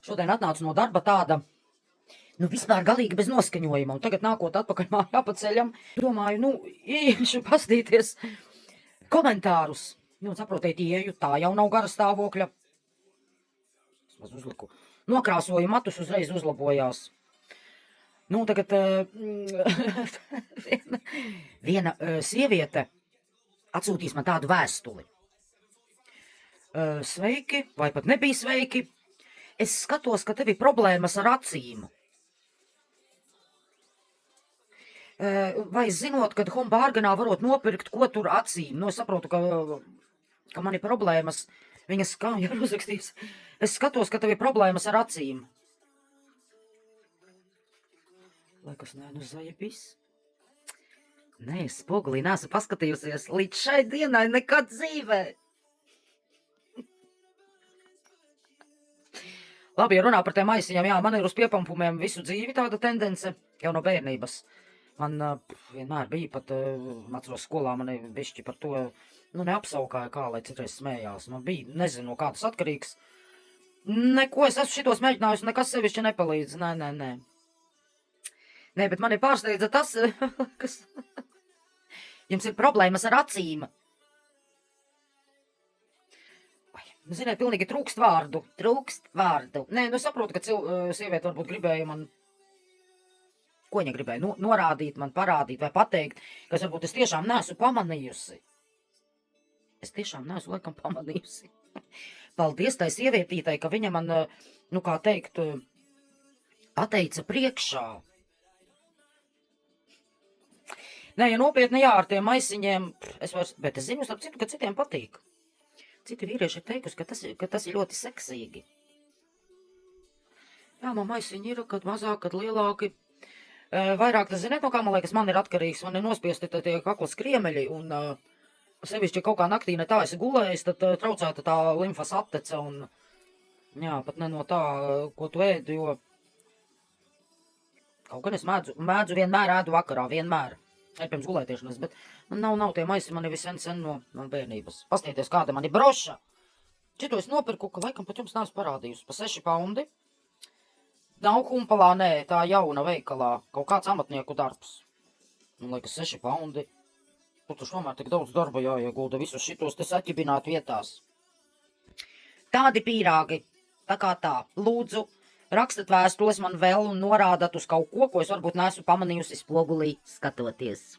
Šodien atnācu no darba tāda, vispār galīgi bez noskaņojuma, un tagad nākot atpakaļ mājā pa ceļam, domāju, iešu pastīties komentārus. Saprotiet, ieju, tā jau nav gara stāvokļa. Es maz uzliku. Nokrāsoju matus, uzreiz uzlabojās. Tagad viena sieviete atsūtīs man tādu vēstuli. Sveiki, vai pat nebija sveiki. Es skatos, ka tev ir problēmas ar acīm. Vai zinot, kad Hombārganā varot nopirkt, ko tur acīm? Es saprotu, ka man ir problēmas. Viņas kā jau uzrakstīs. Es skatos, ka tev ir problēmas ar acīm. Liekas, zajabis. Nē, es spogulī neesmu paskatījusies līdz šai dienai nekad dzīvē. Labi, ja runā par tiem maisiņiem, jā, man ir uz piepampumiem visu dzīvi tāda tendence, jau no bērnības. Man vienmēr bija pat, atceros skolā, mani bišķi par to, neapsaukāja kā, lai citreiz smējās. Man bija, nezinu, no kā tas atkarīgs. Neko es esmu šitos mēģinājusi, nekas sevišķi nepalīdz, nē. Nē, bet mani pārsteidza tas, kas jums ir problēmas ar acīm. Ziniet, pilnīgi trūkst vārdu. Nē, saprotu, ka sieviete varbūt gribēja man, ko viņa gribēja, norādīt man, parādīt vai pateikt, ka varbūt es tiešām neesmu pamanījusi. Es tiešām neesmu laikam pamanījusi. Paldies tai sievietītai, ka viņa man, kā teikt, pateica priekšā. Nē, ja nopietni jā, ar tiem maisiņiem, bet es zinu, starp citu, ka citiem patīk. Citi vīrieši ir teikusi, ka tas ir ļoti seksīgi. Jā, man maisiņi ir, kad mazāk, kad lielāki. Vairāk tas, ziniet, no kā man liekas, man ir atkarīgs, man ir nospiesti tie kaklas kriemeļi, un sevišķi kaut kā naktī ne tā esi gulējis, tad traucēta tā limfas attece, un jā, pat ne no tā, ko tu ēdi, jo kaut gan es mēdzu vienmēr ēdu vakarā, vienmēr. Ir pirms gulētiešanas, bet man nav tie maisi, man ir sen no bērnības. Pastieties, kāda man ir broša. Šito es nopirku, ka laikam pat jums neesmu parādījusi. Pa 6 paundi. Nav Humpalā, nē, tā jauna veikalā. Kaut kāds amatnieku darbs. Man liekas 6 paundi. Tur tomēr tik daudz darba jāiegulda visus šitos te saķibināt vietās. Tādi pīrāgi. Tā kā tā. Lūdzu, rakstat vēstules man vēl un norādat uz kaut ko es varbūt neesmu pamanījusi spogulī skatoties.